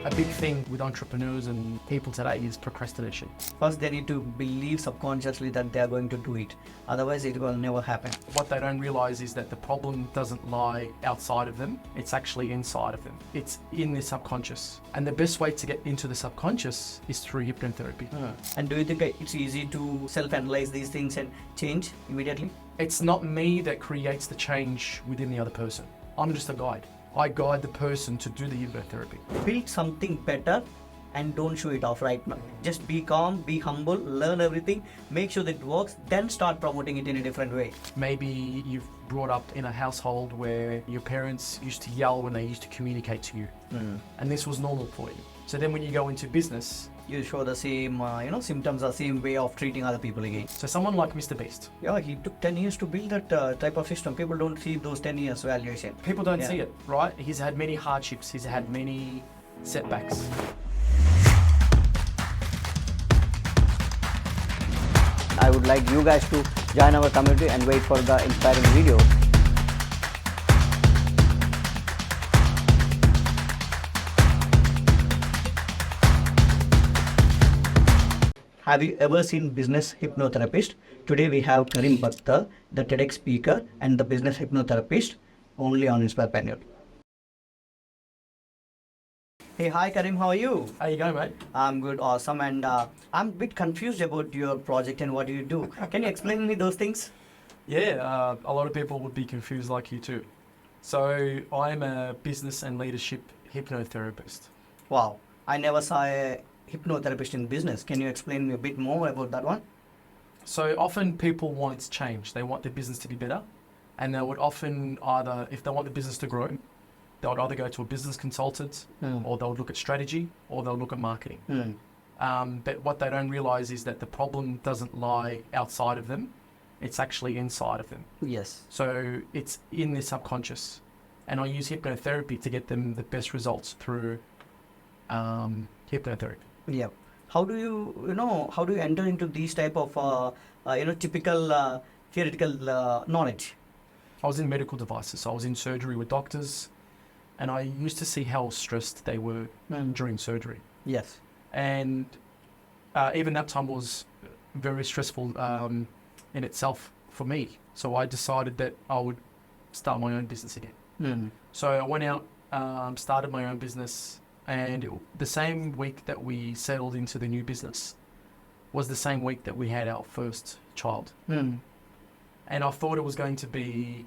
A big thing with entrepreneurs and people today is procrastination. First, they need to believe subconsciously that they are going to do it. Otherwise, it will never happen. What they don't realize is that the problem doesn't lie outside of them. It's actually inside of them. It's in their subconscious. And the best way to get into the subconscious is through hypnotherapy. And do you think it's easy to self-analyze these things and change immediately? It's not me that creates the change within the other person. I'm just a guide. I guide the person to do the hypnotherapy. Build something better and don't show it off right now. Just be calm, be humble, learn everything, make sure that it works, then start promoting it in a different way. Maybe you've brought up in a household where your parents used to yell when they used to communicate to you. And this was normal for you. So then when you go into business, You show the same, symptoms, the same way of treating other people again. so someone like Mr. Beast, Yeah, he took 10 years to build that type of system. People don't see those 10 years valuation. people don't Yeah. see it, right? He's had many hardships, he's had many setbacks. I would like you guys to join our community and wait for the inspiring video. Have you ever seen business hypnotherapist? Today we have Karim Boktor, the TEDx speaker and the business hypnotherapist, only on Inspire Panel. Hey, hi Karim, how are you? How you going, mate? I'm good, awesome, and I'm a bit confused about your project and what you do. Can you explain me those things? Yeah, a lot of people would be confused like you too. So I'm a business and leadership hypnotherapist. Wow, I never saw a hypnotherapist in business. Can you explain me a bit more about that one? So often people want change. They want their business to be better. And they would often either, if they want the business to grow, they would either go to a business consultant or they'll look at strategy or they'll look at marketing. But what they don't realize is that the problem doesn't lie outside of them. It's actually inside of them. Yes. So it's in their subconscious. And I use hypnotherapy to get them the best results through hypnotherapy. Yeah. How do you enter into these type of, typical theoretical knowledge? I was in medical devices, so I was in surgery with doctors, and I used to see how stressed they were during surgery. Yes. And even that time was very stressful in itself for me. So I decided that I would start my own business again. So I went out, started my own business, and the same week that we settled into the new business was the same week that we had our first child. And I thought it was going to be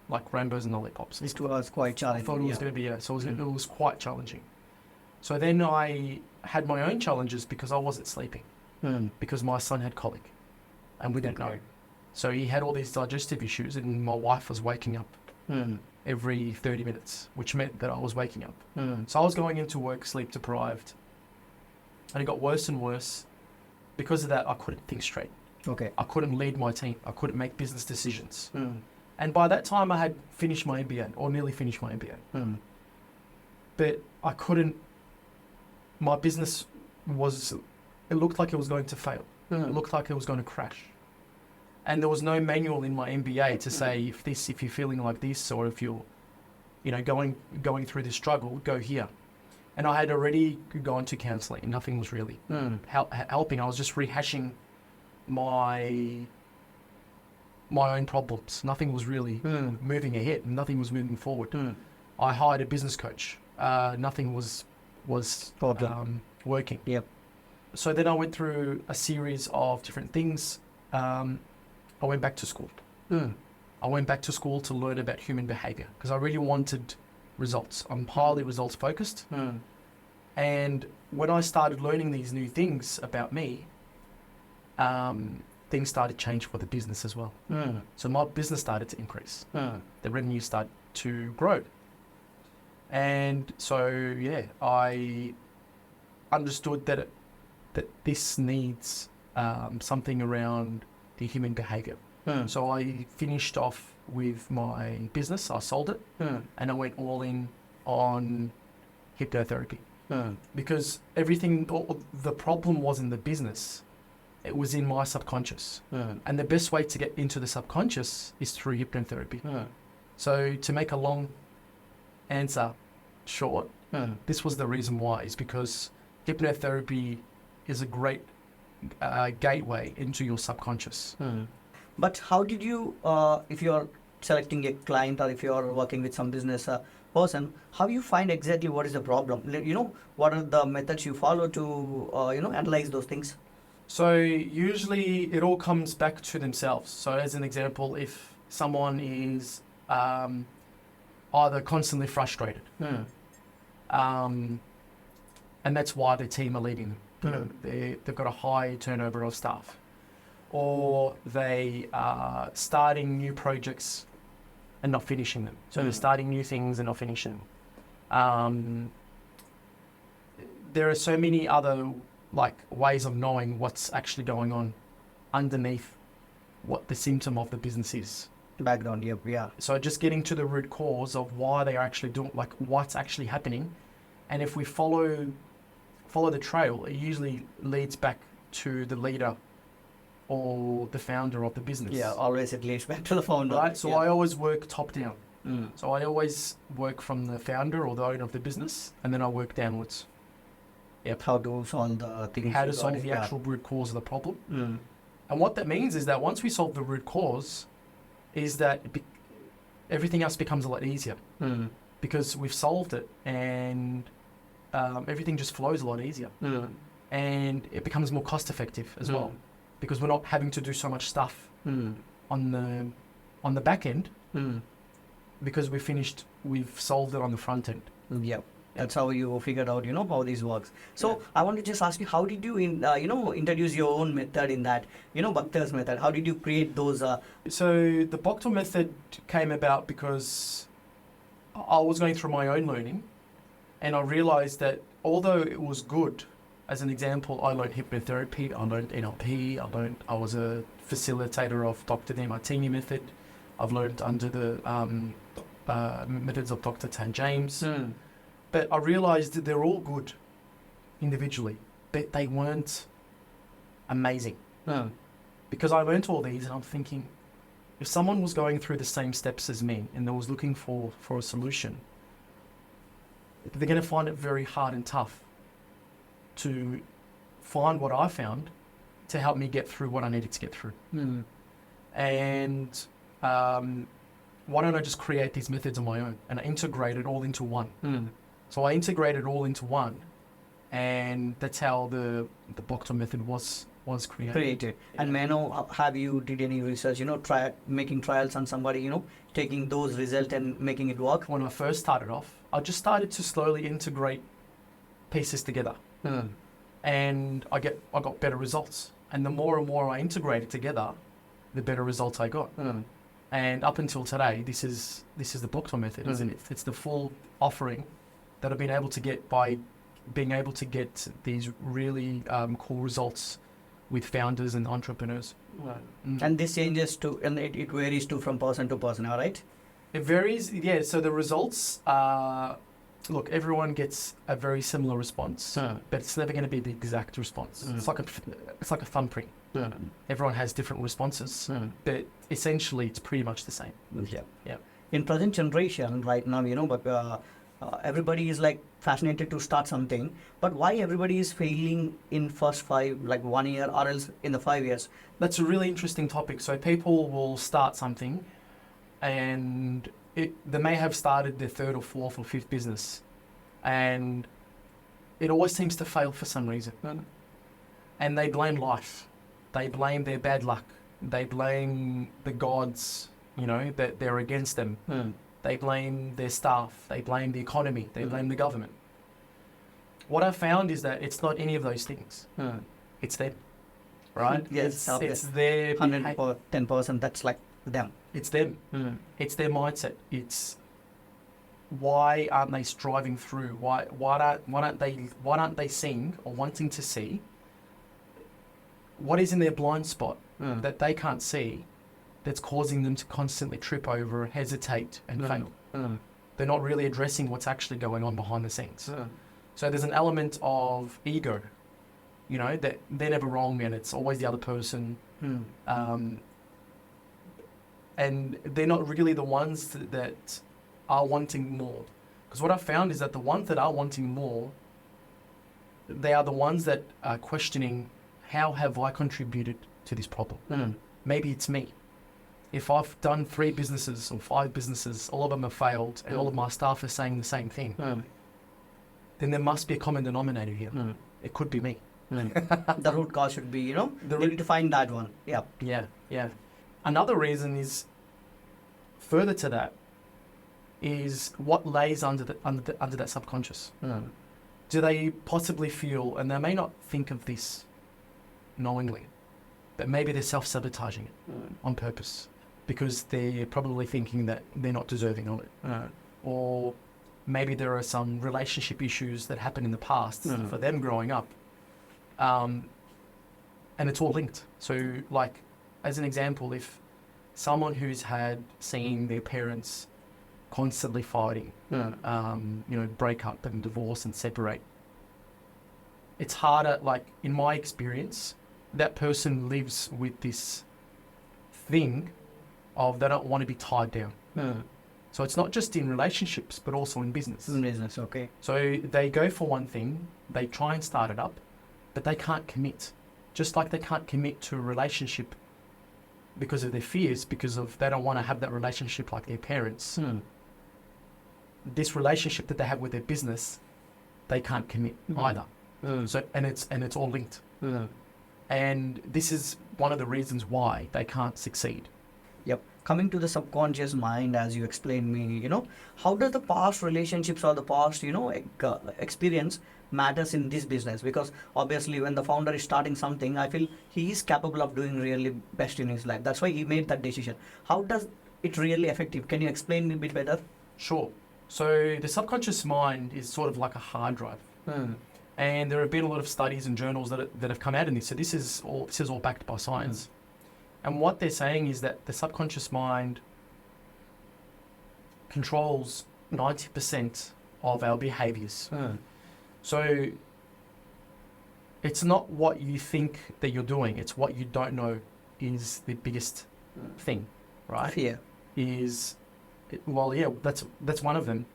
like rainbows and lollipops. It was quite I challenging. thought it was going to be, so it was quite challenging. So then I had my own challenges because I wasn't sleeping, because my son had colic, and we didn't know. So he had all these digestive issues, and my wife was waking up every 30 minutes, which meant that I was waking up. So I was going into work sleep deprived, and it got worse and worse. Because of that, I couldn't think straight. Okay. I couldn't lead my team. I couldn't make business decisions. And by that time, I had finished my MBA, or nearly finished my MBA. But I couldn't, my business it looked like it was going to fail. It looked like it was going to crash. And there was no manual in my MBA to say, if you're feeling like this, or if you're, going through this struggle, go here. And I had already gone to counselling. Nothing was really helping. I was just rehashing my own problems. Nothing was really moving ahead. Nothing was moving forward. I hired a business coach. Nothing was working. Yep. So then I went through a series of different things. I went back to school. I went back to school to learn about human behavior because I really wanted results. I'm highly results focused. And when I started learning these new things about me, things started to change for the business as well. So my business started to increase. The revenue started to grow. And so, I understood that this needs something around the human behavior. So I finished off with my business. I sold it, and I went all in on hypnotherapy because the problem was in the business. It was in my subconscious. And the best way to get into the subconscious is through hypnotherapy. So to make a long answer short, This was the reason why, is because hypnotherapy is a great gateway into your subconscious. But how did you, if you're selecting a client or if you're working with some business person, how you find exactly what is the problem? What are the methods you follow to, analyze those things? So usually it all comes back to themselves. So as an example, if someone is either constantly frustrated, and that's why their team are leaving them. They've got a high turnover of staff, or they are starting new projects and not finishing them. So they're starting new things and not finishing them. There are so many other ways of knowing what's actually going on underneath what the symptom of the business is. Background, yeah. So just getting to the root cause of why they are actually doing, what's actually happening. And if we follow the trail, it usually leads back to the leader or the founder of the business. Yeah, always it leads back to the founder. Right? So I always work top down. So I always work from the founder or the owner of the business, and then I work downwards. Yep. How to solve the things. How to solve the actual root cause of the problem. And what that means is that once we solve the root cause, is that everything else becomes a lot easier. Because we've solved it, and everything just flows a lot easier. And it becomes more cost effective as well, because we're not having to do so much stuff on the back end, because we've solved it on the front end. Yep. That's how you figured out, how this works. So I want to just ask you, how did you, introduce your own method in that, Boktor's method? How did you create those? So the Boktor method came about because I was going through my own learning, and I realized that although it was good, as an example, I learned hypnotherapy, I learned NLP, I was a facilitator of Dr. Demartini method. I've learned under the methods of Dr. Tan James. But I realized that they're all good individually, but they weren't amazing. Because I learned all these, and I'm thinking, if someone was going through the same steps as me and they was looking for a solution, they're going to find it very hard and tough to find what I found to help me get through what I needed to get through. And why don't I just create these methods on my own and I integrate it all into one? So I integrated it all into one, and that's how the Boktor method was created. And may I know, have you did any research, making trials on somebody, taking those results and making it work? When I first started off, I just started to slowly integrate pieces together, and I got better results. And the more and more I integrated together, the better results I got. And up until today, this is the Boktor method, isn't it? It's the full offering that I've been able to get by being able to get these really cool results with founders and entrepreneurs. And this changes and it varies too from person to person, all right? It varies, yeah. So the results are, look, everyone gets a very similar response, but it's never going to be the exact response. It's like a thumbprint. Everyone has different responses, but essentially it's pretty much the same. Yeah. In present generation, right now, but everybody is fascinated to start something, but why everybody is failing in first 1 year or else in the 5 years? That's a really interesting topic. So people will start something, and they may have started their third or fourth or fifth business, and it always seems to fail for some reason. And they blame life. They blame their bad luck. They blame the gods, that they're against them. They blame their staff. They blame the economy. They blame the government. What I've found is that it's not any of those things. It's them, right? Yes, it's their 110%. That's them. It's them. It's their mindset. It's why aren't they striving through? Why aren't they seeing or wanting to see what is in their blind spot that they can't see, that's causing them to constantly trip over, hesitate, and fail. They're not really addressing what's actually going on behind the scenes. So there's an element of ego, that they're never wrong and it's always the other person. And they're not really the ones that are wanting more. Because what I've found is that the ones that are wanting more, they are the ones that are questioning, how have I contributed to this problem? Maybe it's me. If I've done 3 businesses or 5 businesses, all of them have failed, and all of my staff are saying the same thing, then there must be a common denominator here. It could be me. The root cause should be, we need to find that one. Yeah. Yeah. Another reason is, further to that, is what lays under that subconscious. Do they possibly feel, and they may not think of this knowingly, but maybe they're self-sabotaging it on purpose because they're probably thinking that they're not deserving of it. Or maybe there are some relationship issues that happened in the past for them growing up. And it's all linked. So, like, as an example, if someone who's seen their parents constantly fighting, break up and divorce and separate, it's harder, like, in my experience, that person lives with this thing of they don't want to be tied down. So it's not just in relationships, but also in business. In business, okay. So they go for one thing, they try and start it up, but they can't commit. Just like they can't commit to a relationship because of their fears, because of they don't want to have that relationship like their parents. This relationship that they have with their business, they can't commit either. So and it's all linked. And this is one of the reasons why they can't succeed. Yep. Coming to the subconscious mind, as you explained me, how does the past relationships or the past, experience matters in this business? Because obviously when the founder is starting something, I feel he is capable of doing really best in his life. That's why he made that decision. How does it really affect? Can you explain me a bit better? Sure. So the subconscious mind is sort of like a hard drive. And there have been a lot of studies and journals that have come out in this. So this is all backed by science. And what they're saying is that the subconscious mind controls 90% of our behaviors. So it's not what you think that you're doing, it's what you don't know is the biggest thing, right? Fear. That's one of them.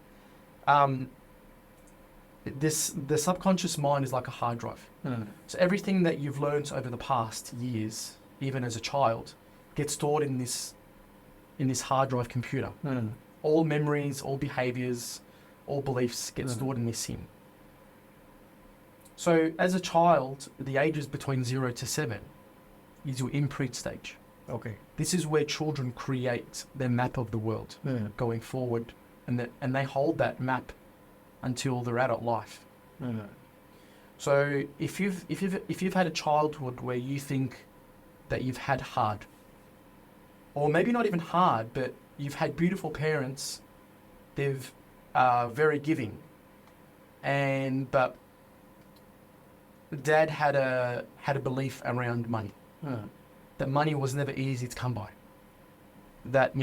The subconscious mind is like a hard drive. So everything that you've learned over the past years, even as a child, gets stored in this hard drive computer. All memories, all behaviors, all beliefs get stored in this thing. So as a child, the ages between 0 to 7 is your imprint stage. Okay. This is where children create their map of the world going forward, and they hold that map until their adult life. So if you've had a childhood where you think that you've had hard, or maybe not even hard, but you've had beautiful parents, they've very giving, but Dad had a belief around money, that money was never easy to come by, that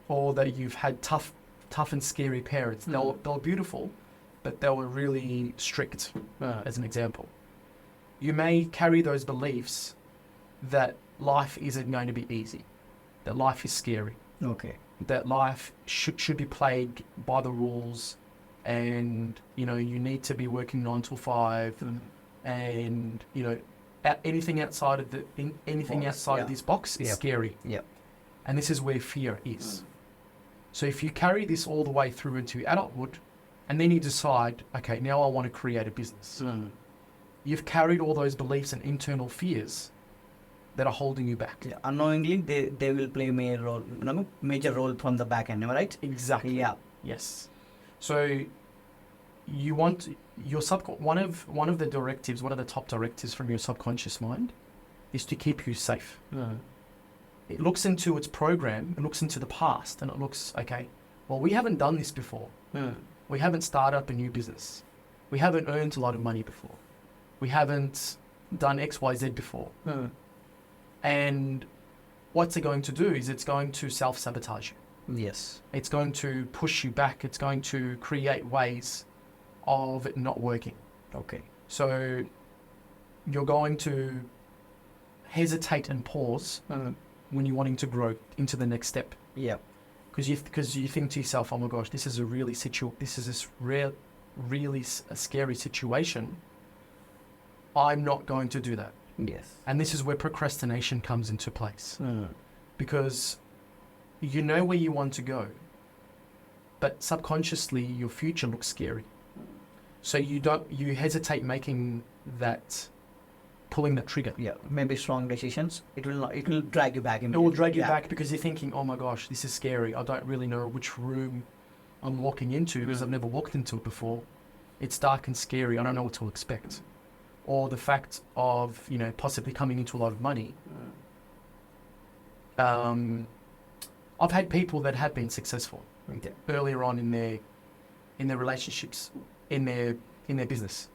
or that you've had tough and scary parents. They were beautiful, but they were really strict, as an example. You may carry those beliefs that life isn't going to be easy, that life is scary. Okay. That life should be played by the rules, and you need to be working 9 to 5, and anything outside of of this box is scary. Yep. And this is where fear is. So if you carry this all the way through into adulthood, and then you decide, okay, now I want to create a business. You've carried all those beliefs and internal fears that are holding you back. Yeah, unknowingly, they will play a major role from the back end, am I right? Exactly. Yeah. Yes. So you want your one of the directives, one of the top directives from your subconscious mind is to keep you safe. It looks into its program, it looks into the past, and it looks, okay, well, we haven't done this before. We haven't started up a new business. We haven't earned a lot of money before. We haven't done X, Y, Z before. And what's it going to do is it's going to self-sabotage you. Yes. It's going to push you back. It's going to create ways of it not working. Okay. So you're going to hesitate and pause when you're wanting to grow into the next step. Yeah. Because you think to yourself, oh my gosh, this is a really a scary situation. I'm not going to do that. Yes. And this is where procrastination comes into place. Mm. Because you know where you want to go, but subconsciously your future looks scary. So you hesitate pulling that trigger. Yeah, maybe strong decisions. It will drag you back. It will drag you back because you're thinking, oh my gosh, this is scary. I don't really know which room I'm walking into because I've never walked into it before. It's dark and scary. I don't know what to expect. Or the fact of, possibly coming into a lot of money. I've had people that have been successful earlier on in their relationships, in their business.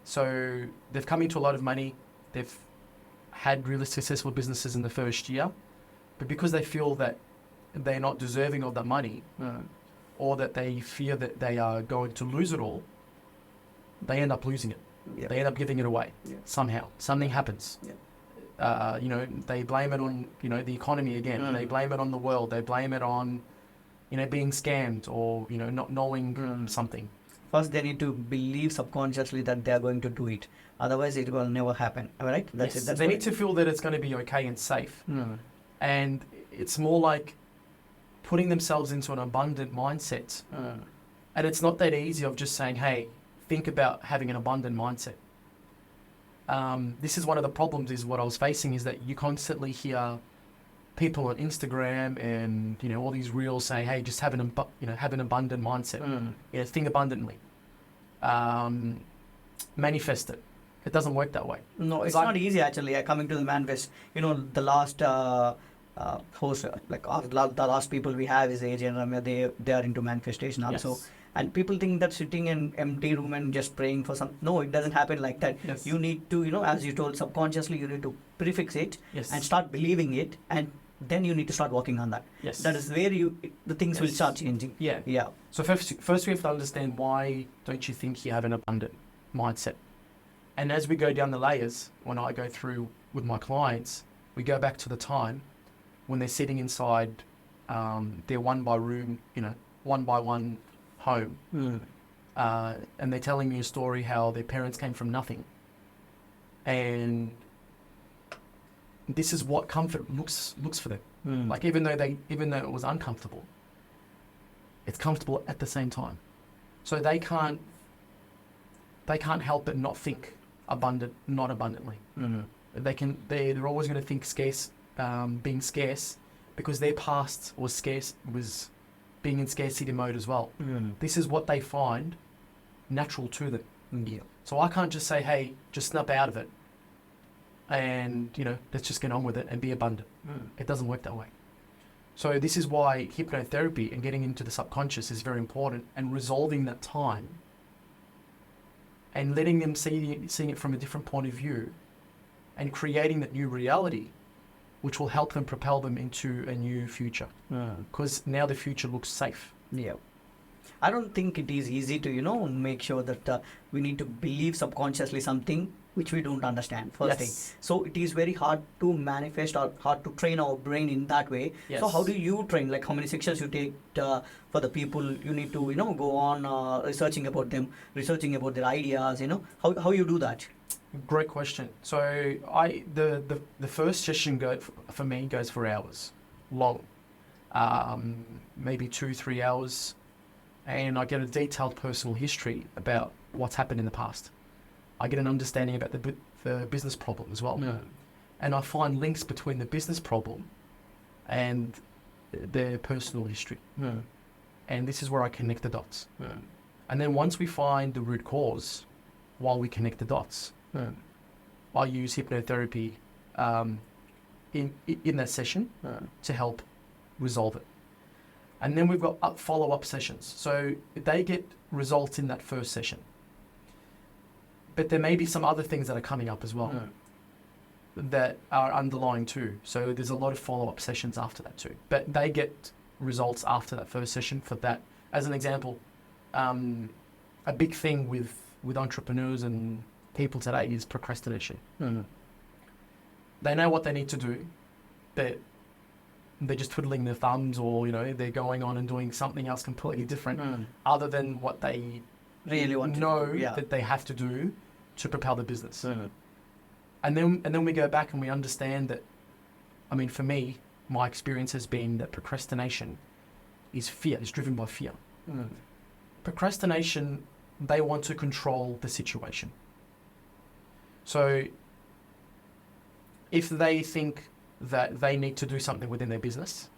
So they've come into a lot of money. They've had really successful businesses in the first year, but because they feel that they're not deserving of that money, or that they fear that they are going to lose it all, they end up losing it. Yep. They end up giving it away somehow. Something happens. Yep. They blame it on, the economy again. They blame it on the world. They blame it on, being scammed or, not knowing something. First, they need to believe subconsciously that they are going to do it. Otherwise, it will never happen. All right? That's it. They need to feel that it's going to be okay and safe. And it's more like putting themselves into an abundant mindset. And it's not that easy of just saying, hey, think about having an abundant mindset. This is one of the problems is what I was facing is that you constantly hear people on Instagram and, all these reels saying, hey, just have an abundant mindset. Think abundantly. Manifest it. It doesn't work that way. No, it's not easy actually. Coming to the manifest, the last host, the last people we have is AJ and Ramya. They are into manifestation also. Yes. And people think that sitting in empty room and just praying for no, it doesn't happen like that. Yes. You need to, as you told, subconsciously you need to prefix it and start believing it, and then you need to start working on that. Yes. That is where the things will start changing. Yeah. Yeah. So first we have to understand why don't you think you have an abundant mindset? And as we go down the layers, when I go through with my clients, we go back to the time when they're sitting inside their one by one home. And they're telling me a story how their parents came from nothing. And this is what comfort looks for them. Like even though it was uncomfortable, it's comfortable at the same time. So they can't help but not think not abundantly. They're always going to think scarce, being scarce, because their past was being in scarcity mode as well. This is what they find natural to them. Yeah. So I can't just say, hey, just snap out of it and, let's just get on with it and be abundant. It doesn't work that way. So this is why hypnotherapy and getting into the subconscious is very important, and resolving that time and letting them seeing it from a different point of view and creating that new reality, which will help them propel them into a new future. Because now the future looks safe. Yeah. I don't think it is easy to, make sure that we need to believe subconsciously something which we don't understand, first thing. So it is very hard to manifest or hard to train our brain in that way. Yes. So how do you train? Like how many sessions you take for the people you need to, go on researching about them, researching about their ideas, how you do that? Great question. So the first session for me goes for hours long, maybe 2-3 hours, and I get a detailed personal history about what's happened in the past. I get an understanding about the business problem as well, and I find links between the business problem and their personal history, and this is where I connect the dots. And then once we find the root cause, while we connect the dots, I use hypnotherapy in that session to help resolve it. And then we've got follow-up sessions. So they get results in that first session. But there may be some other things that are coming up as well that are underlying too. So there's a lot of follow-up sessions after that too. But they get results after that first session for that. As an example, a big thing with entrepreneurs and people today is procrastination. They know what they need to do, but they're just twiddling their thumbs, or they're going on and doing something else completely different, other than what they really want know to do. Yeah. that they have to do to propel the business. Mm. And then we go back and we understand that, I mean, for me, my experience has been that procrastination is fear, is driven by fear. Mm. Procrastination, they want to control the situation. So if they think that they need to do something within their business,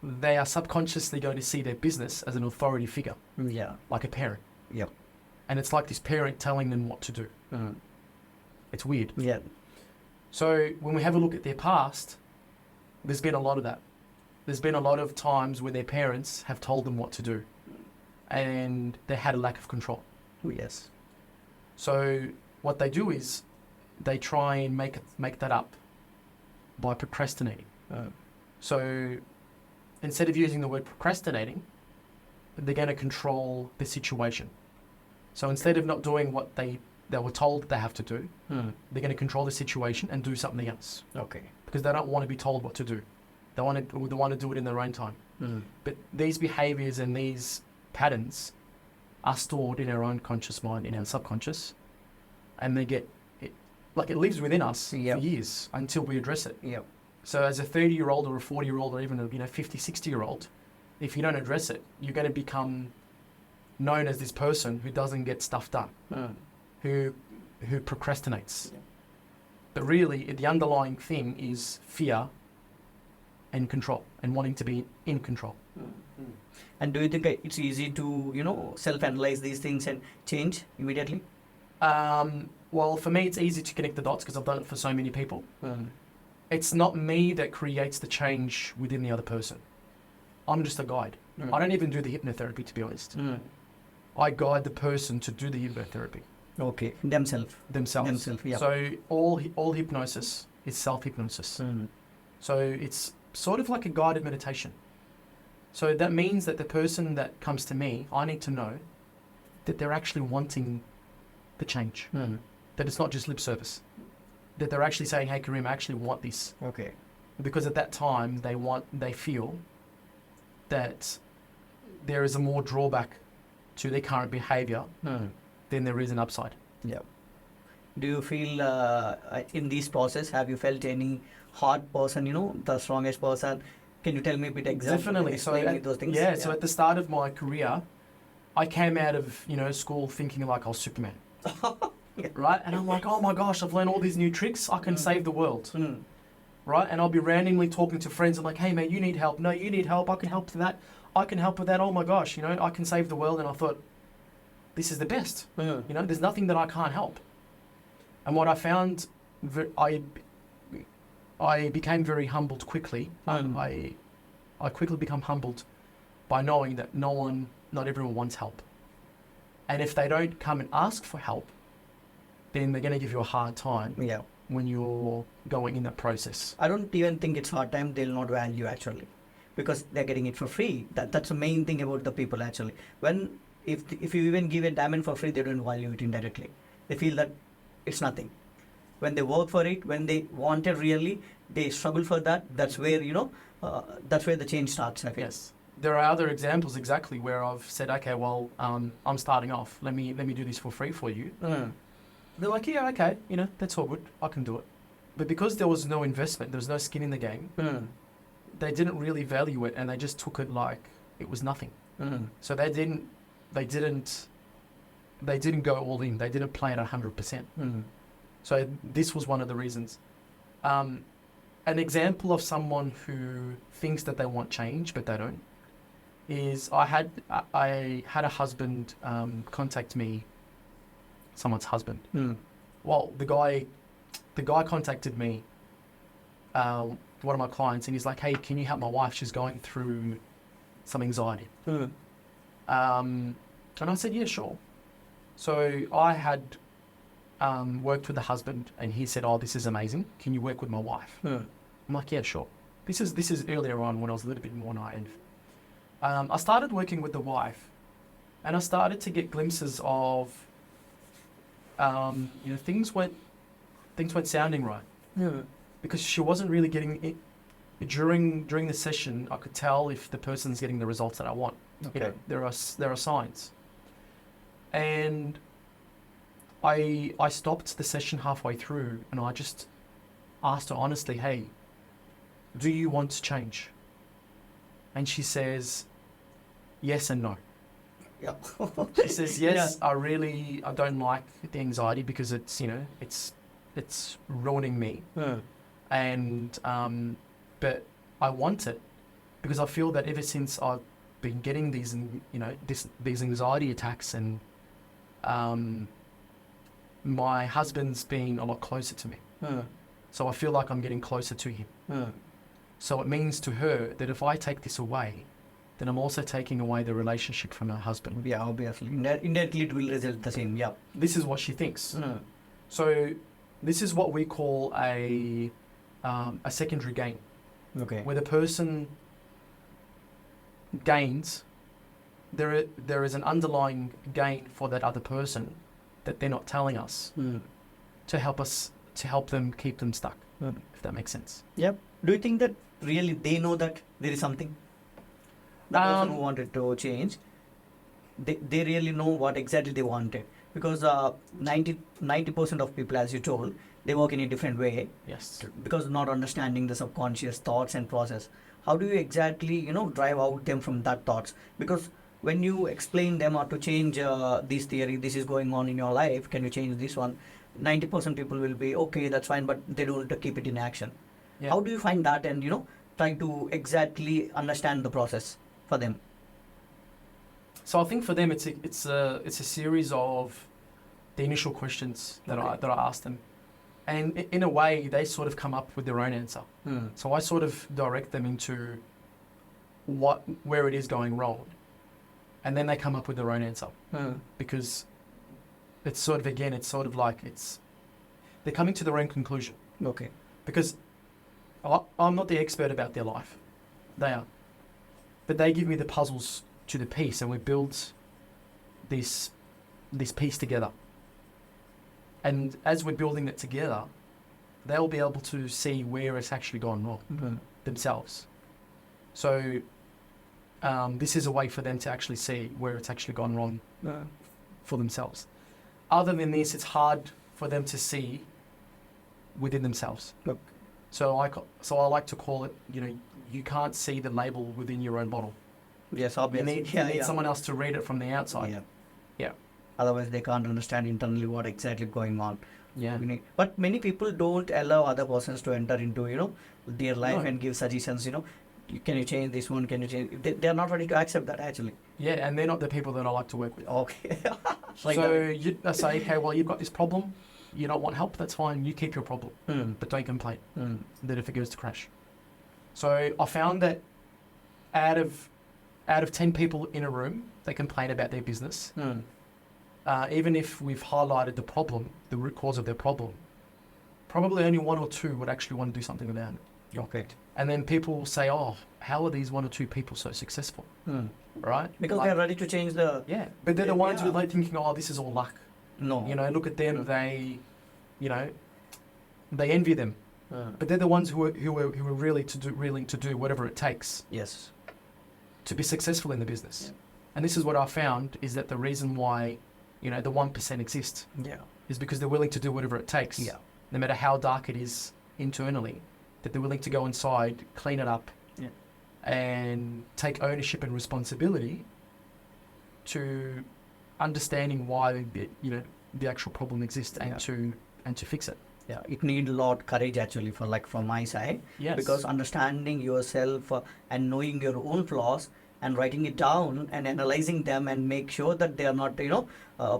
they are subconsciously going to see their business as an authority figure, Yeah. like a parent. Yep. And it's like this parent telling them what to do. It's weird. Yeah. So when we have a look at their past, there's been a lot of that. There's been a lot of times where their parents have told them what to do, and they had a lack of control. Yes. So what they do is they try and make that up by procrastinating. So instead of using the word procrastinating, they're going to control the situation. So instead of not doing what they were told they have to do, they're going to control the situation and do something else. Okay. Because they don't want to be told what to do. They want to do it in their own time. But these behaviors and these patterns are stored in our own conscious mind, in our subconscious, and they get it, like it lives within us for years until we address it. Yep. So as a 30-year-old or a 40-year-old or even a 50, 60-year-old, if you don't address it, you're going to become known as this person who doesn't get stuff done, who procrastinates. But really, the underlying thing is fear and control, and wanting to be in control. And do you think it's easy to, self-analyze these things and change immediately? Well, for me, it's easy to connect the dots because I've done it for so many people. It's not me that creates the change within the other person. I'm just a guide. I don't even do the hypnotherapy, to be honest. I guide the person to do the hypnotherapy. Okay. Themselves. Yeah. So all hypnosis is self-hypnosis. So it's sort of like a guided meditation. So that means that the person that comes to me, I need to know that they're actually wanting the change. That it's not just lip service. That they're actually saying, hey, Karim, I actually want this. Okay. Because at that time, they feel that there is a more drawback to their current behavior than there is an upside. Yeah. Do you feel in this process, have you felt any hard person, the strongest person? Can you tell me a bit example? Definitely. So those things? Yeah, so at the start of my career, I came out of, school thinking like I was Superman. Right? And I'm like, oh my gosh, I've learned all these new tricks. I can save the world. Right? And I'll be randomly talking to friends. I'm like, hey, man, you need help. No, you need help. I can help with that. I can help with that. Oh my gosh, I can save the world. And I thought, this is the best. There's nothing that I can't help. And what I found, I became very humbled quickly. I quickly become humbled by knowing that not everyone wants help. And if they don't come and ask for help, then they're going to give you a hard time when you're going in that process. I don't even think it's hard time. They'll not value actually, because they're getting it for free. That's the main thing about the people actually. If you even give a diamond for free, they don't value it indirectly. They feel that it's nothing. When they work for it, when they want it really, they struggle for that. That's where that's where the change starts, I feel. Yes. There are other examples exactly where I've said, okay, well, I'm starting off. Let me do this for free for you. They're like, yeah, okay, that's all good. I can do it. But because there was no investment, there was no skin in the game, they didn't really value it, and they just took it like it was nothing. So they didn't go all in. They didn't play it 100%. So this was one of the reasons. An example of someone who thinks that they want change but they don't is I had a husband contact me. Someone's husband. Well, the guy contacted me, one of my clients, and he's like, hey, can you help my wife? She's going through some anxiety. And I said, yeah, sure. So I had worked with the husband, and he said, oh, this is amazing. Can you work with my wife? I'm like, yeah, sure. This is earlier on when I was a little bit more naive. I started working with the wife, and I started to get glimpses of things weren't sounding right. because she wasn't really getting it. During the session, I could tell if the person's getting the results that I want. Okay. You know, there are signs. And I stopped the session halfway through, and I just asked her honestly, hey, do you want to change? And she says, yes and no. Yeah. She says, yes, I don't like the anxiety because it's, it's ruining me. And, but I want it because I feel that ever since I've been getting these, these anxiety attacks, and my husband's been a lot closer to me. So I feel like I'm getting closer to him. So it means to her that if I take this away, then I'm also taking away the relationship from her husband. Yeah, obviously. Indirectly it will result the same, yeah. This is what she thinks. So this is what we call a secondary gain. Okay. Where the person gains, there is an underlying gain for that other person that they're not telling us to help them keep them stuck, if that makes sense. Yep. Do you think that really they know that there is something? The person who wanted to change, they really know what exactly they wanted. Because 90% of people, as you told, they work in a different way. Yes. Because not understanding the subconscious thoughts and process. How do you exactly, drive out them from that thoughts? Because when you explain them or to change this theory, this is going on in your life, can you change this one? 90% people will be, okay, that's fine, but they don't keep it in action. Yeah. How do you find that and, trying to exactly understand the process for them? So I think for them, it's a series of the initial questions that I ask them, and in a way they sort of come up with their own answer. So I sort of direct them into where it is going wrong, and then they come up with their own answer because it's sort of like they're coming to their own conclusion. Okay. Because I'm not the expert about their life, they are, but they give me the puzzles to the piece, and we build this piece together. And as we're building it together, they'll be able to see where it's actually gone wrong themselves. So this is a way for them to actually see where it's actually gone wrong for themselves. Other than this, it's hard for them to see within themselves. Look. So I like to call it, you can't see the label within your own bottle. Yes, obviously. You need someone else to read it from the outside. Yeah. Otherwise, they can't understand internally what exactly going on. Yeah. But many people don't allow other persons to enter into, their life and give suggestions, can you change this one? Can you change? They are not ready to accept that, actually. Yeah, and they're not the people that I like to work with. Okay. You say, okay, well, you've got this problem. You don't want help, that's fine. You keep your problem, but don't complain that if it goes to crash. So I found that out of 10 people in a room, they complain about their business. Even if we've highlighted the problem, the root cause of their problem, probably only 1 or 2 would actually want to do something about it. Okay. And then people will say, oh, how are these 1 or 2 people so successful? Right? Because they're ready to change the... Yeah, but they're the ones who are like thinking, oh, this is all luck. No. Look at them, they envy them. But they're the ones who are really willing to do whatever it takes. Yes. To be successful in the business. Yeah. And this is what I found is that the reason why, the 1% exist is because they're willing to do whatever it takes. Yeah. No matter how dark it is internally, that they're willing to go inside, clean it up, and take ownership and responsibility to understanding why the actual problem exists and to fix it. Yeah, it needs a lot of courage actually from my side. Yes. Because understanding yourself and knowing your own flaws and writing it down and analyzing them and make sure that they are not,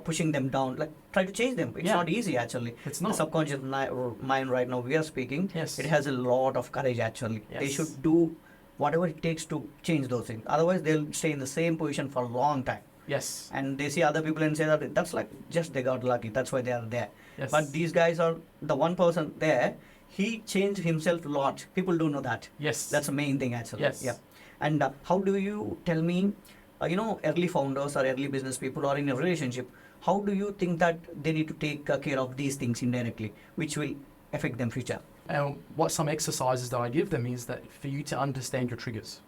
pushing them down. Like try to change them. It's not easy actually. It's not. The subconscious mind right now we are speaking. Yes. It has a lot of courage actually. Yes. They should do whatever it takes to change those things. Otherwise they'll stay in the same position for a long time. Yes. And they see other people and say that that's like just they got lucky. That's why they are there. Yes. But these guys are the one person there. He changed himself a lot. People don't know that. Yes. That's the main thing actually. Yes. Yeah. And how do you tell me, early founders or early business people or in a relationship, how do you think that they need to take care of these things indirectly, which will affect them future? what some exercises that I give them is that for you to understand your triggers,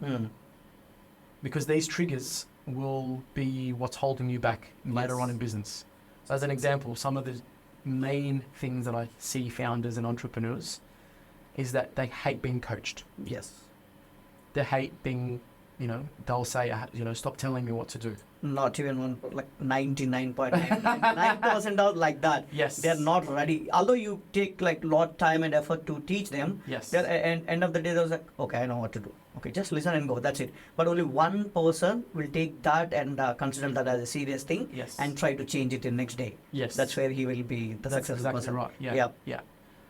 because these triggers will be what's holding you back later on in business. So as an example, some of the main things that I see founders and entrepreneurs is that they hate being coached. Yes. They hate being, they'll say, stop telling me what to do. Not even one, like 99.9% are like that. Yes. They're not ready. Although you take like lot time and effort to teach them, Yes. they're end of the day, they're like, okay, I know what to do. Okay, just listen and go. That's it. But only one person will take that and consider that as a serious thing, Yes. and try to change it in next day. Yes. That's where he will be the That's successful exactly person. right. Yeah. Yeah. Yeah.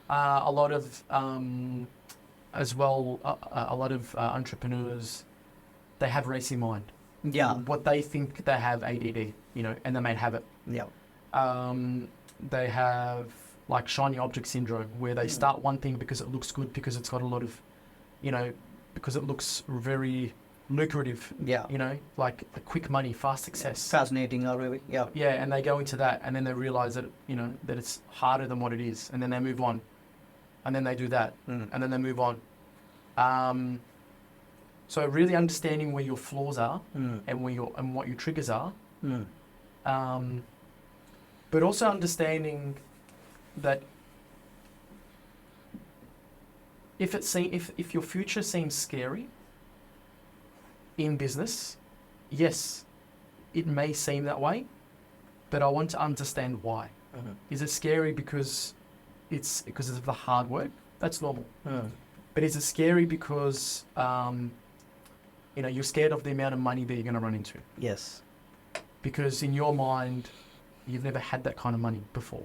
A lot of, as well, a lot of entrepreneurs, they have racing mind. Yeah. What they think they have ADD, and they may have it. Yeah. They have like shiny object syndrome, where they start one thing because it looks good, because it's got a lot of, because it looks very lucrative. Yeah. Like a quick money, fast success. Fascinating, really. Yeah. Yeah, and they go into that, and then they realize that that it's harder than what it is, and then they move on, and then they do that, and then they move on. So really understanding where your flaws are and what your triggers are, but also understanding that if your future seems scary in business, yes, it may seem that way, but I want to understand why. Is it scary because of the hard work? That's normal. But is it scary because you're scared of the amount of money that you're going to run into? Yes. Because in your mind, you've never had that kind of money before.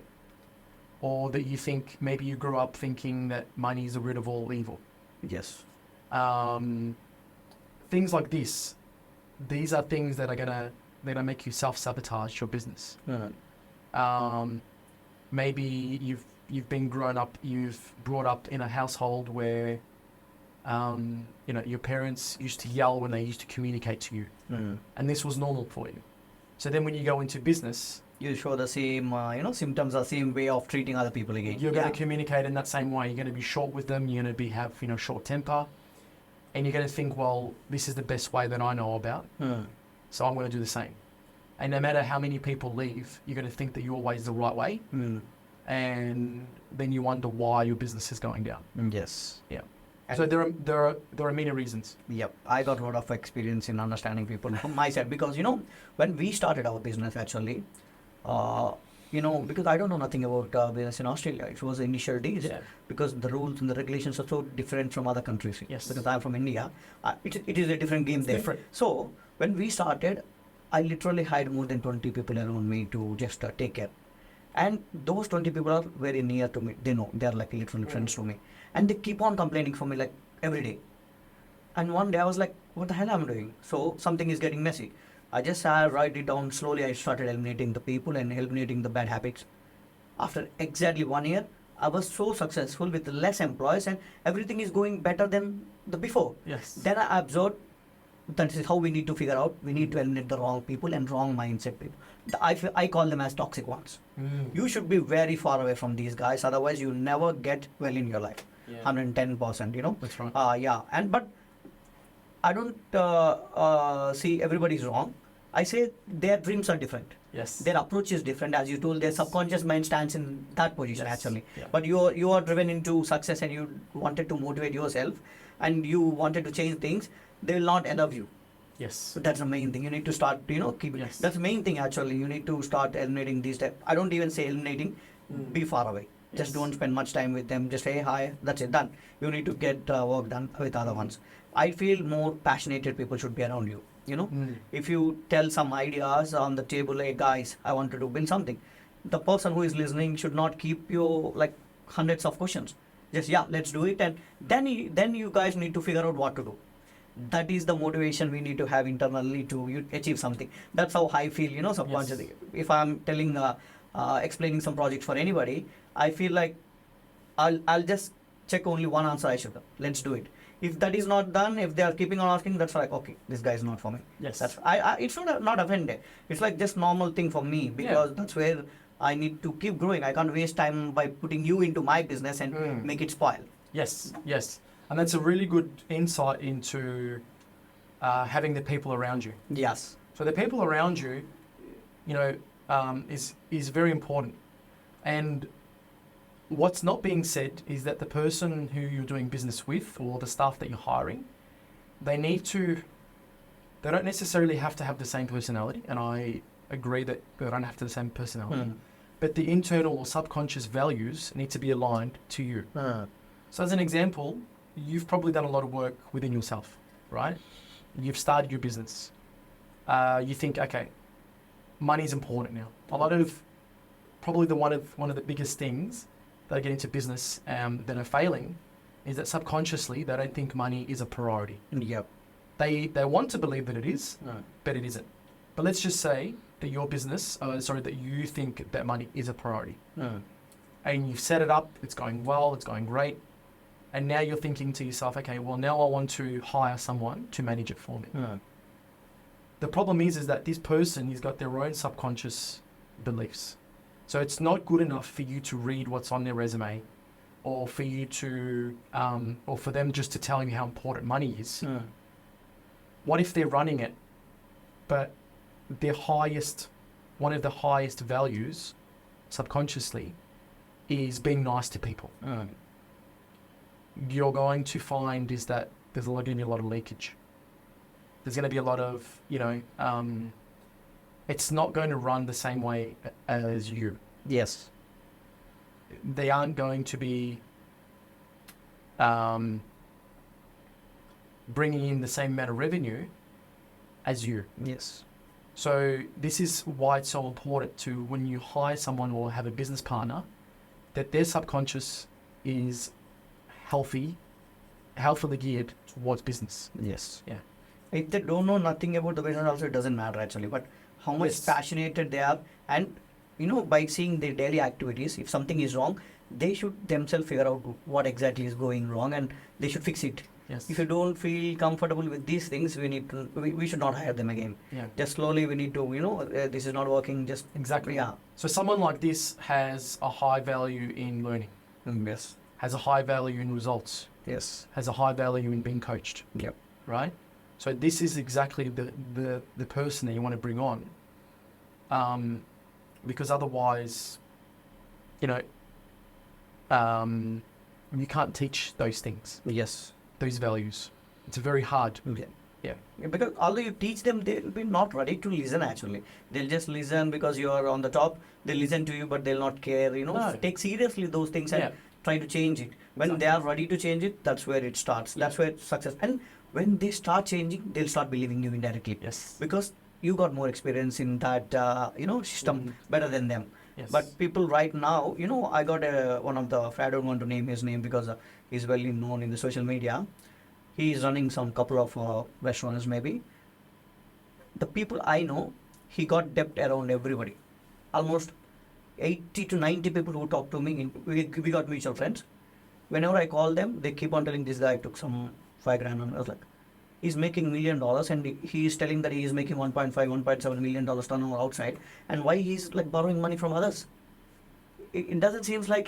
Or that you think, maybe you grew up thinking that money is the root of all evil. Yes. Things like this, these are things that are gonna make you self-sabotage your business. Maybe you've been you've brought up in a household where your parents used to yell when they used to communicate to you, and this was normal for you. So then when you go into business, you show the same symptoms, the same way of treating other people again. You're going to communicate in that same way. You're going to be short with them. You're going to have short temper, and you're going to think, well, this is the best way that I know about, so I'm going to do the same. And no matter how many people leave, you're going to think that your way is the right way, and then you wonder why your business is going down. Yes. Yeah. So there are many reasons. Yep, I got a lot of experience in understanding people from my side, because when we started our business, actually, because I don't know nothing about business in Australia. It was the initial days, because the rules and the regulations are so different from other countries. Yes. Because I'm from India, it is a different game there. Different. So when we started, I literally hired more than 20 people around me to just take care. And those 20 people are very near to me. They know, they're like literally friends to me. And they keep on complaining for me like every day. And one day I was like, what the hell am I doing? So something is getting messy. I just write it down slowly. I started eliminating the people and eliminating the bad habits. After exactly 1 year, I was so successful with less employees, and everything is going better than the before. Yes. Then I absorbed, that is how we need to figure out. We need to eliminate the wrong people and wrong mindset people. I call them as toxic ones. You should be very far away from these guys. Otherwise, you never get well in your life. 110%, That's right. But I don't see everybody's wrong. I say their dreams are different. Yes. Their approach is different. As you told, their subconscious mind stands in that position, actually. Yeah. But you are driven into success, and you wanted to motivate yourself, and you wanted to change things. They will not allow you. Yes. So that's the main thing. You need to start, keep it. Yes. That's the main thing, actually. You need to start eliminating these types. I don't even say eliminating. Be far away. Just don't spend much time with them. Just say hi. That's it. Done. You need to get work done with other ones. I feel more passionate people should be around you. If you tell some ideas on the table, like, guys, I want to build something, the person who is listening should not keep you like hundreds of questions. Just, let's do it. And then you guys need to figure out what to do. That is the motivation we need to have internally to achieve something. That's how I feel, subconsciously. Yes. If I'm telling, explaining some projects for anybody, I feel like I'll just check only one answer I should have. Let's do it. If that is not done, if they are keeping on asking, that's like, okay, this guy is not for me. Yes. That's it's not offended. It's like just normal thing for me, because that's where I need to keep growing. I can't waste time by putting you into my business and make it spoil. Yes, yes. And that's a really good insight into having the people around you. Yes. So the people around you, is very important. And what's not being said is that the person who you're doing business with or the staff that you're hiring, they don't necessarily have to have the same personality. And I agree that they don't have to have the same personality. But the internal or subconscious values need to be aligned to you. So as an example, you've probably done a lot of work within yourself, right? You've started your business. You think, okay, money's important now. A lot of, probably one of the biggest things that I get into business that are failing is that subconsciously they don't think money is a priority. Yep. They want to believe that it is, but it isn't. But let's just say that your business, that you think that money is a priority. And you've set it up, it's going well, it's going great. And now you're thinking to yourself, okay, well, now I want to hire someone to manage it for me. The problem is that this person has got their own subconscious beliefs. So it's not good enough for you to read what's on their resume or for you to, or for them just to tell you how important money is. What if they're running it, but one of the highest values subconsciously is being nice to people? You're going to find is that there's going to be a lot of leakage. There's going to be a lot of, it's not going to run the same way as you. Yes. They aren't going to be bringing in the same amount of revenue as you. Yes. So this is why it's so important to, when you hire someone or have a business partner, that their subconscious is healthily geared towards business. Yes. Yeah. If they don't know nothing about the business also, it doesn't matter actually. But how much passionate they are, and by seeing their daily activities, if something is wrong, they should themselves figure out what exactly is going wrong and they should fix it. Yes. If you don't feel comfortable with these things, we should not hire them again. Yeah. Just slowly we need to, this is not working. Just exactly. Yeah. So someone like this has a high value in learning. Yes. Has a high value in results. Yes. Has a high value in being coached. Yep. Right? So this is exactly the person that you want to bring on. Because otherwise, you can't teach those things. Yes. Those values. It's very hard. Okay. Yeah. Because although you teach them, they'll be not ready to listen actually. They'll just listen because you are on the top. They'll listen to you, but they'll not care, No. Take seriously those things and try to change it. When they are ready to change it, that's where it starts. That's where success. And when they start changing, they'll start believing you indirectly. Yes. Because you got more experience in that, system better than them. Yes. But people right now, I got one of the, I don't want to name his name because he's well known in the social media. He is running some couple of restaurants maybe. The people I know, he got debt around everybody. Almost 80 to 90 people who talk to me, we got mutual friends. Whenever I call them, they keep on telling this guy took some $5,000 and I was like, he's making $1 million and he is telling that he is making $1.7 million turnover outside, and why he's like borrowing money from others. It doesn't seem like,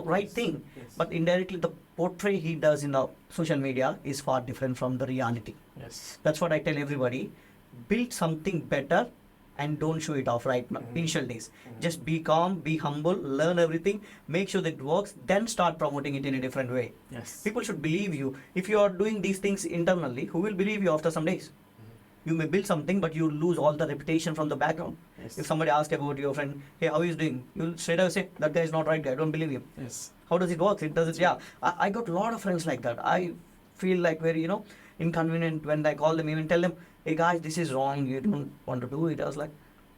right thing. Yes. But indirectly the portray he does in the social media is far different from the reality. Yes. That's what I tell everybody. Build something better and don't show it off right now, initial days. Just be calm, be humble, learn everything, make sure that it works, then start promoting it in a different way. Yes. People should believe you. If you are doing these things internally, who will believe you after some days? You may build something, but you lose all the reputation from the background. Yes. If somebody asks about your friend, hey, how is doing? You'll straight away say, that guy is not right guy, I don't believe him. Yes. How does it work? It does it, yeah. I got a lot of friends like that. I feel like very, inconvenient when I call them, even tell them, hey guys, this is wrong, you don't want to do it. I was like,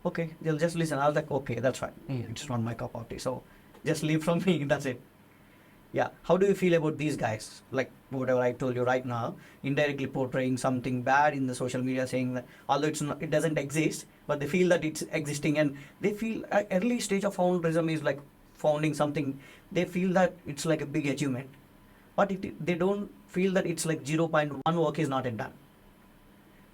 okay, they'll just listen. I was like, okay, that's fine. It's not my cup of tea. So just leave from me, that's it. Yeah. How do you feel about these guys? Like whatever I told you right now, indirectly portraying something bad in the social media, saying that although it doesn't exist, but they feel that it's existing, and they feel at early stage of founderism is like founding something. They feel that it's like a big achievement, but they don't feel that it's like 0.1 work is not yet done.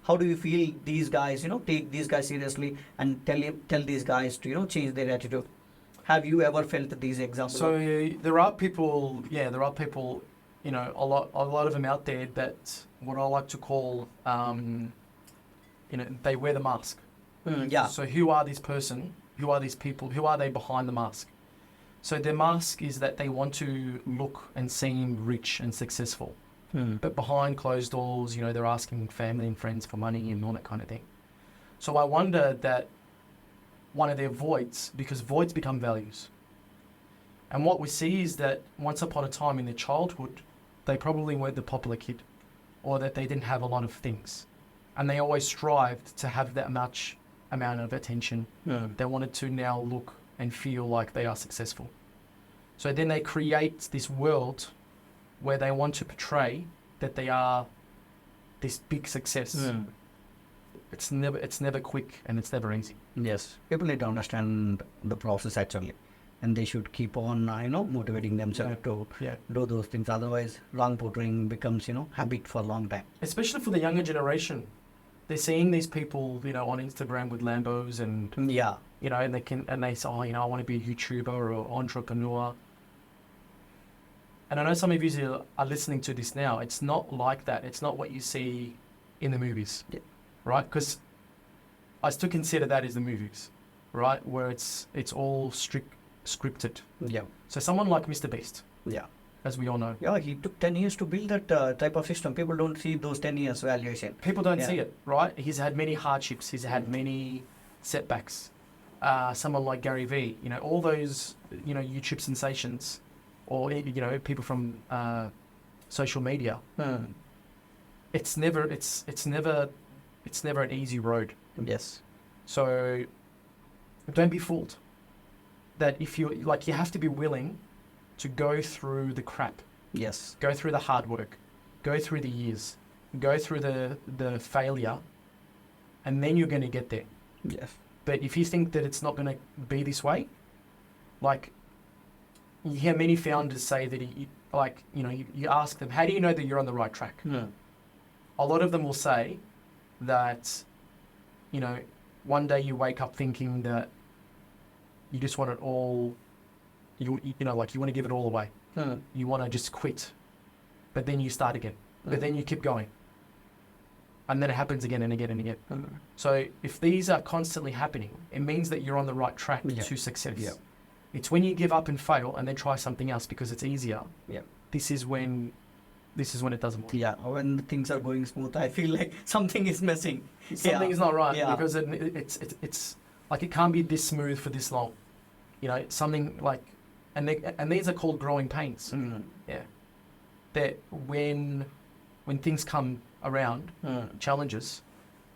How do you feel these guys, take these guys seriously and tell these guys to, change their attitude? Have you ever felt these examples? So there are people a lot of them out there that what I like to call, they wear the mask. Yeah. So who are this person? Who are these people? Who are they behind the mask? So their mask is that they want to look and seem rich and successful. But behind closed doors, they're asking family and friends for money and all that kind of thing. So I wonder that one of their voids, because voids become values. And what we see is that once upon a time in their childhood, they probably weren't the popular kid, or that they didn't have a lot of things. And they always strived to have that much amount of attention. They wanted to now look and feel like they are successful. So then they create this world where they want to portray that they are this big success. It's never quick and it's never easy. Yes, people need to understand the process actually, and they should keep on, motivating themselves to do those things. Otherwise, wrong portraying becomes, habit for a long time. Especially for the younger generation, they're seeing these people, on Instagram with Lambos and and they say, I want to be a YouTuber or entrepreneur. And I know some of you are listening to this now. It's not like that. It's not what you see in the movies. Yeah. Right? Because I still consider that as the movies, right? Where it's all scripted. Yeah. So someone like Mr. Beast, as we all know. Yeah, he took 10 years to build that type of system. People don't see those 10 years valuation. People don't see it, right? He's had many hardships. He's had many setbacks. Someone like Gary Vee, all those, YouTube sensations, or, people from social media. It's never an easy road. Yes. So don't be fooled that if you have to be willing to go through the crap. Yes. Go through the hard work, go through the years, go through the failure, and then you're going to get there. Yes. But if you think that it's not going to be this way, you hear many founders say that you ask them, how do you know that you're on the right track? A lot of them will say that, one day you wake up thinking that you just want it all, you want to give it all away. You want to just quit. But then you start again. But then you keep going. And then it happens again and again and again. So if these are constantly happening, it means that you're on the right track to success. Yeah. It's when you give up and fail and then try something else because it's easier. Yeah. This is when it doesn't work. Yeah, when things are going smooth, I feel like something is missing. Something is not right because it's like it can't be this smooth for this long. Something like, and these are called growing pains. Yeah, that when things come around, challenges,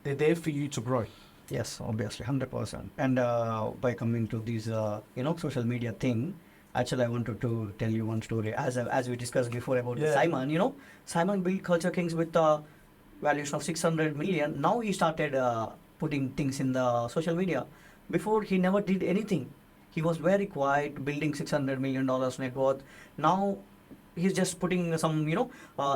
they're there for you to grow. Yes, obviously, 100%. And by coming to this, social media thing. Actually, I wanted to tell you one story. As we discussed before about Simon, Simon built Culture Kings with a valuation of 600 million. Now he started putting things in the social media. Before, he never did anything. He was very quiet, building $600 million net worth. Now, he's just putting some,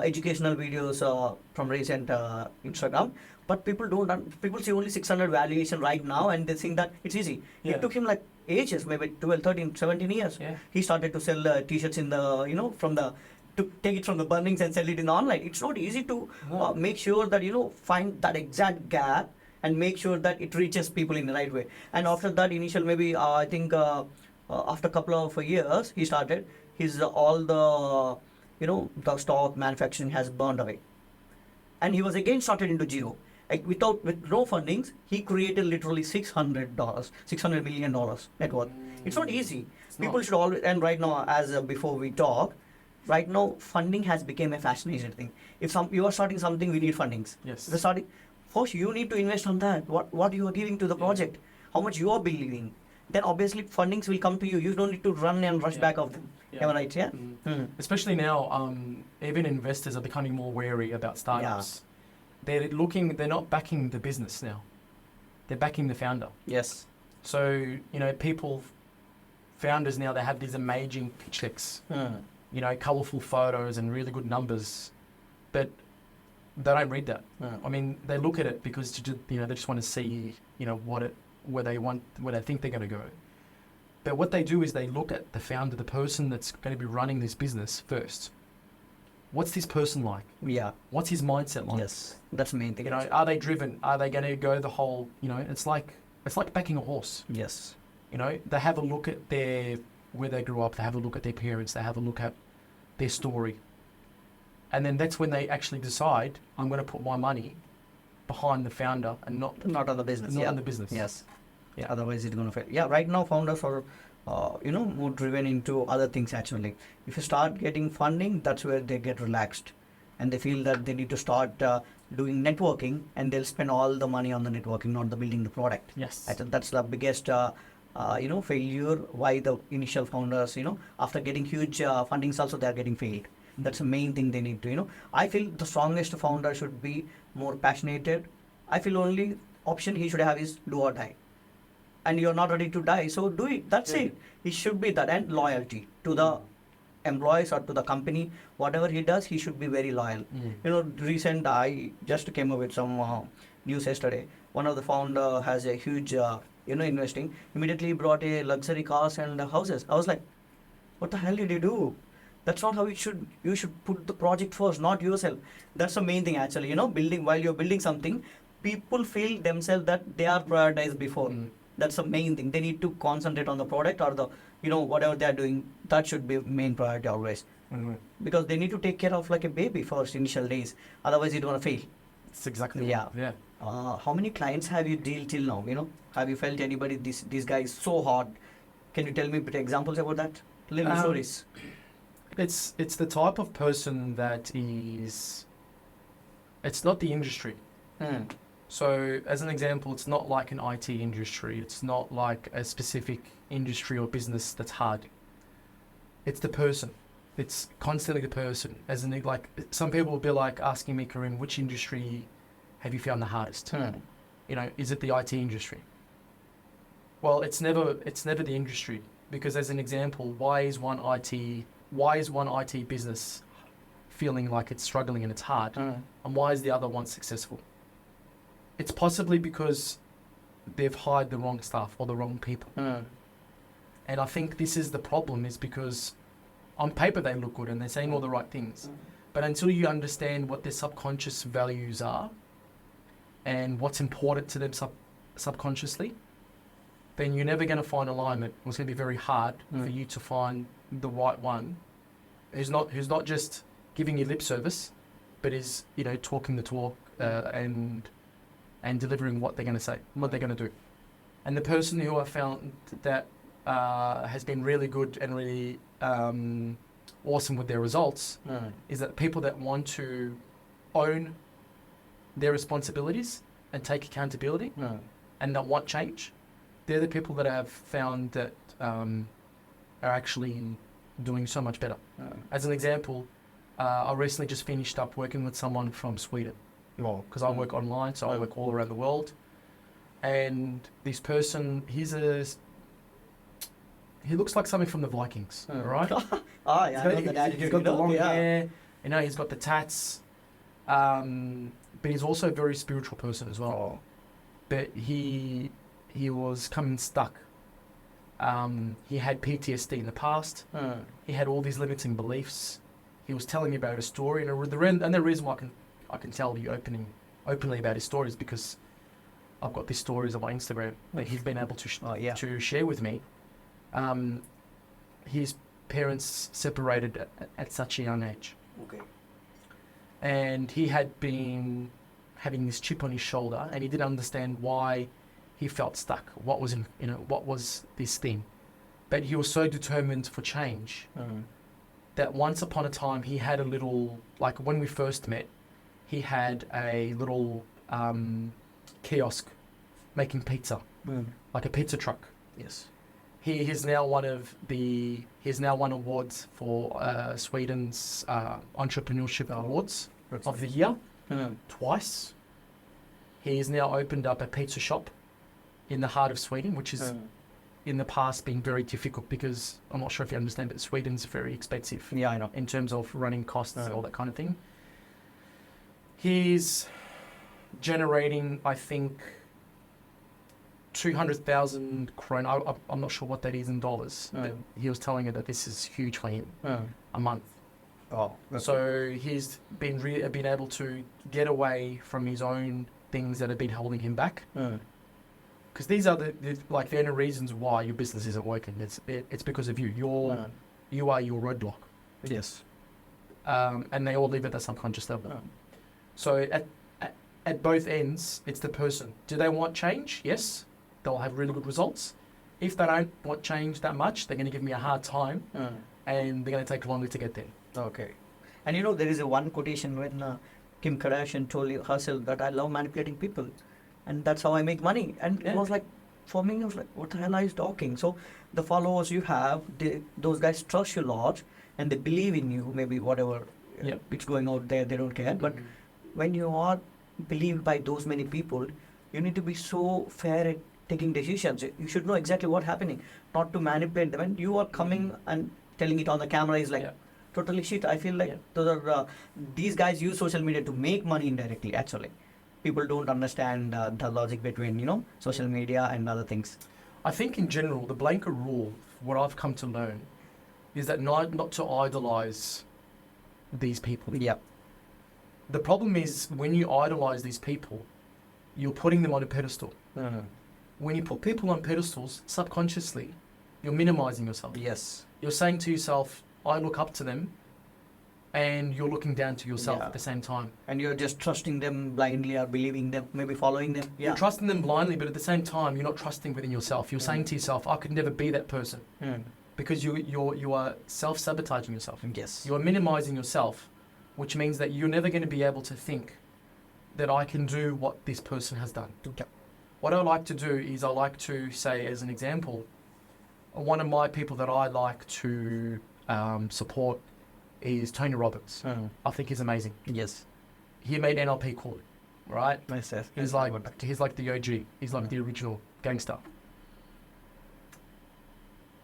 educational videos from recent Instagram. But people see only 600 valuation right now and they think that it's easy. It took him like ages, maybe 12, 13, 17 years. Yeah. He started to sell t-shirts in the, to take it from the burnings and sell it in online. It's not easy to make sure that, find that exact gap and make sure that it reaches people in the right way. And after that initial, maybe I think after a couple of years, he started, all the stock manufacturing has burned away. And he was again started into zero. With no fundings, he created literally $600 million net worth. It's not easy. People should always, and right now, as before we talk, right now funding has become a fascinating thing. If you are starting something, we need fundings. Yes. First you need to invest on that. What you are giving to the project, how much you are believing. Then obviously fundings will come to you. You don't need to run and rush back of them. Am I right? Yeah. Especially now, even investors are becoming more wary about startups. They're not backing the business now. They're backing the founder. Yes. So, founders now, they have these amazing pitch decks, colourful photos and really good numbers, but they don't read that. I mean, they look at it because, they just want to see, where they think they're going to go. But what they do is they look at the founder, the person that's going to be running this business first. what's this person like? Yeah. What's his mindset like? Yes. That's the main thing. You know, are they driven? Are they going to go the whole, you know, it's like backing a horse. Yes. You know, they have a look at where they grew up, they have a look at their parents, they have a look at their story. And then that's when they actually decide, I'm going to put my money behind the founder and not on the business. on the business. Yes. Yeah. Otherwise, it's going to fail. Yeah. Right now, founders are, more driven into other things. Actually, if you start getting funding, that's where they get relaxed, and they feel that they need to start doing networking, and they'll spend all the money on the networking, not the building the product. Yes. I think that's the biggest, failure. Why the initial founders, after getting huge fundings, also they are getting failed. That's the main thing they need to, I feel the strongest founder should be more passionate. I feel only option he should have is do or die. And you're not ready to die, so do it. That's it. It should be that. And loyalty to the employees or to the company. Whatever he does, he should be very loyal. Recent, I just came up with some news yesterday. One of the founder has a huge, investing. Immediately brought a luxury cars and houses. I was like, what the hell did you do? That's not how you should put the project first, not yourself. That's the main thing actually, while you're building something, people feel themselves that they are prioritized before. That's the main thing. They need to concentrate on the product or the, whatever they're doing, that should be main priority always. Because they need to take care of like a baby first initial days. Otherwise, you're going to fail. It's exactly Yeah. right. Yeah. How many clients have you dealt till now? Have you felt anybody, this guy is so hard? Can you tell me a bit examples about that? Little stories. It's the type of person that is, it's not the industry. So as an example, it's not like an IT industry. It's not like a specific industry or business that's hard. It's the person. It's constantly the person. As in, like, some people will be like asking me, Karim, which industry have you found the hardest? Is it the IT industry? Well, it's never the industry, because as an example, why is one IT business feeling like it's struggling and it's hard, and why is the other one successful? It's possibly because they've hired the wrong staff or the wrong people. And I think this is the problem, is because on paper they look good and they're saying all the right things. But until you understand what their subconscious values are and what's important to them subconsciously, then you're never going to find alignment. It's going to be very hard for you to find the right one who's not just giving you lip service, but is, talking the talk and delivering what they're going to say, what they're going to do. And the person who I found that has been really good and really awesome with their results is that people that want to own their responsibilities and take accountability and that want change, they're the people that I've found that are actually doing so much better. As an example, I recently just finished up working with someone from Sweden. Because I work online, so I work all around the world. And this person, he looks like something from the Vikings, right? He's got the long hair, he's got the tats. But he's also a very spiritual person as well. But he was coming stuck. He had PTSD in the past. He had all these limiting beliefs. He was telling me about his story, and the reason why I can tell you openly about his stories, because I've got these stories on my Instagram that he's been able to share with me. His parents separated at such a young age. Okay. And he had been having this chip on his shoulder, and he didn't understand why he felt stuck. What was this thing? But he was so determined for change that once upon a time he had a little, like when we first met, he had a little kiosk making pizza, like a pizza truck. Yes. He's now won awards for Sweden's entrepreneurship awards of the year twice. He's now opened up a pizza shop in the heart of Sweden, which is in the past been very difficult, because I'm not sure if you understand, but Sweden's very expensive. Yeah, I know. In terms of running costs, all that kind of thing. He's generating, I think, 200,000 krona. I'm not sure what that is in dollars. But he was telling her that this is huge for him a month. Oh, So he's been able to get away from his own things that have been holding him back. Because these are the only reasons why your business isn't working. It's because of you. You are your roadblock. Yes. And they all live at the subconscious level. So at both ends, it's the person. Do they want change? Yes. They'll have really good results. If they don't want change that much, they're going to give me a hard time, and they're going to take longer to get there. Okay. And you know, there is a one quotation when Kim Kardashian told herself that I love manipulating people, and that's how I make money. And it was like, for me, it was like, what the hell are you talking? So the followers you have, those guys trust you a lot, and they believe in you, maybe whatever it's going out there, they don't care. But when you are believed by those many people, you need to be so fair at taking decisions. You should know exactly what's happening, not to manipulate them. And you are coming and telling it on the camera is like totally shit. I feel like those are these guys use social media to make money indirectly. Actually, people don't understand the logic between social media and other things. I think in general, the blanket rule, what I've come to learn, is that not to idolize these people. Yeah. The problem is when you idolize these people, you're putting them on a pedestal. When you put people on pedestals, subconsciously, you're minimizing yourself. Yes. You're saying to yourself, I look up to them, and you're looking down to yourself at the same time. And you're just trusting them blindly or believing them, maybe following them. You're trusting them blindly, but at the same time, you're not trusting within yourself. You're saying to yourself, I could never be that person. Because you are self-sabotaging yourself. Yes. You are minimizing yourself, which means that you're never going to be able to think that I can do what this person has done. Okay. What I like to do is I like to say, as an example, one of my people that I like to support is Tony Robbins. I think he's amazing. Yes. He made NLP cool, right? Yes. He's like the OG. He's like the original gangster.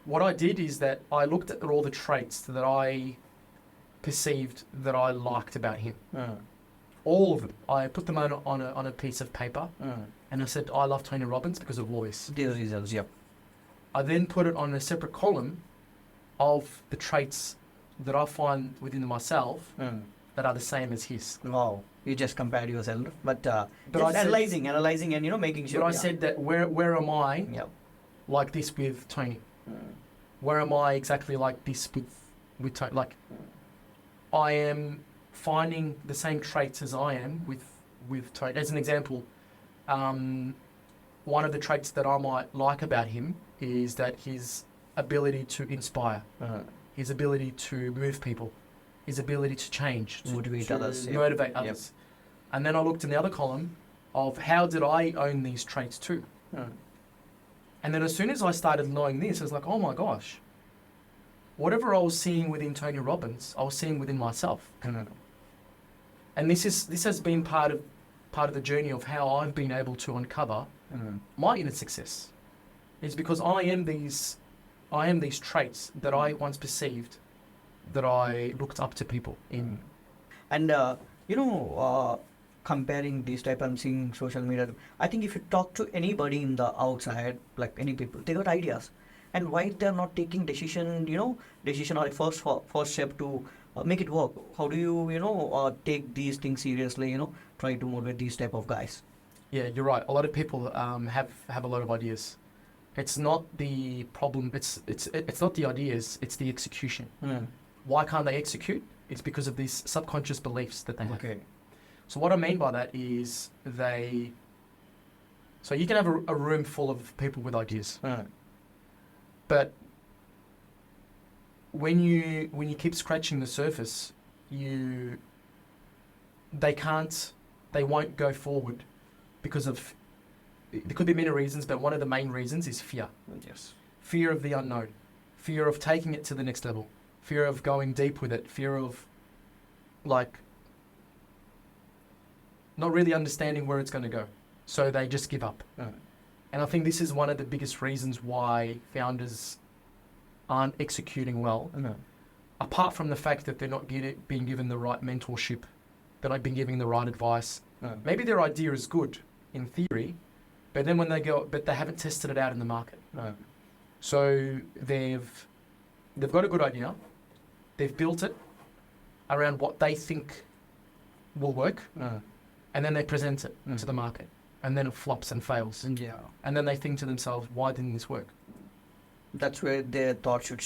What I did is that I looked at all the traits that I perceived that I liked about him. All of them. I put them on a piece of paper, and I said, I love Tony Robbins because of all this. These results, I then put it on a separate column of the traits that I find within myself that are the same as his. Wow. You just compared yourself, but analyzing and making sure. But I said that where am I like this with Tony? Where am I exactly like this with Tony? Like, I am finding the same traits as I am with Tony. As an example, one of the traits that I might like about him is that his ability to inspire, his ability to move people, his ability to change, motivate others. Motivate others. And then I looked in the other column of how did I own these traits too. And then as soon as I started knowing this, I was like, oh my gosh, whatever I was seeing within Tony Robbins, I was seeing within myself. And this has been part of the journey of how I've been able to uncover my inner success. It's because I am these traits that I once perceived that I looked up to people in. And comparing these type, I'm seeing social media. I think if you talk to anybody in the outside, like any people, they got ideas. And why they're not taking decision or a first step to make it work? How do you, take these things seriously, try to motivate these type of guys? Yeah, you're right. A lot of people have a lot of ideas. It's not the problem. It's not the ideas. It's the execution. Why can't they execute? It's because of these subconscious beliefs that they have. Okay. So what I mean by that is so you can have a room full of people with ideas, but when you keep scratching the surface, they won't go forward because of, there could be many reasons, but one of the main reasons is fear. Yes. Fear of the unknown, fear of taking it to the next level, fear of going deep with it, fear of not really understanding where it's going to go. So they just give up. And I think this is one of the biggest reasons why founders aren't executing well. Apart from the fact that they're not being given the right mentorship, they're not being given the right advice. Maybe their idea is good in theory, but then when they they haven't tested it out in the market. So they've got a good idea, they've built it, around what they think will work, and then they present it Mm. to the market, and then it flops and fails, Yeah. and then they think to themselves, why didn't this work? That's where their thought should,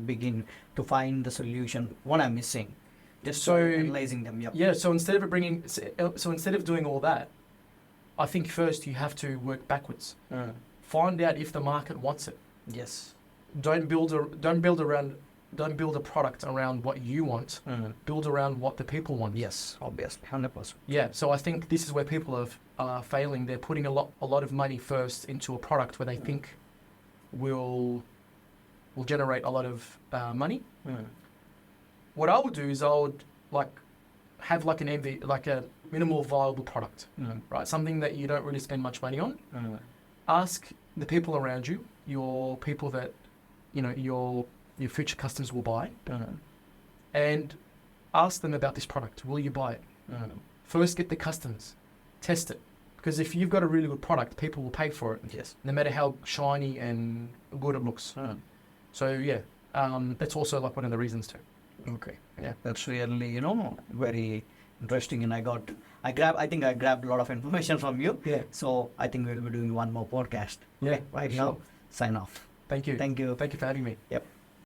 begin to find the solution. What I'm missing, just So- analyzing them. Yep. Yeah, so instead of doing all that, I think first you have to work backwards. Find out if the market wants it. Yes. Don't build a product around what you want. Build around what the people want. Yes, obviously, 100%. Yeah, so I think this is where people are failing. They're putting a lot of money first into a product where they think will generate a lot of money. What I would do is I would have an MV, like a minimal viable product, right? Something that you don't really spend much money on. Ask the people around you, your people that your future customers will buy, and ask them about this product. Will you buy it? First, get the customers, test it, because if you've got a really good product, people will pay for it. Yes. No matter how shiny and good it looks. So yeah, that's also like one of the reasons too. Okay. Yeah. That's really, very interesting. And I think I grabbed a lot of information from you. Yeah. So I think we'll be doing one more podcast. Yeah. Right sure. now, sign off. Thank you. Thank you. Thank you for having me. Yep.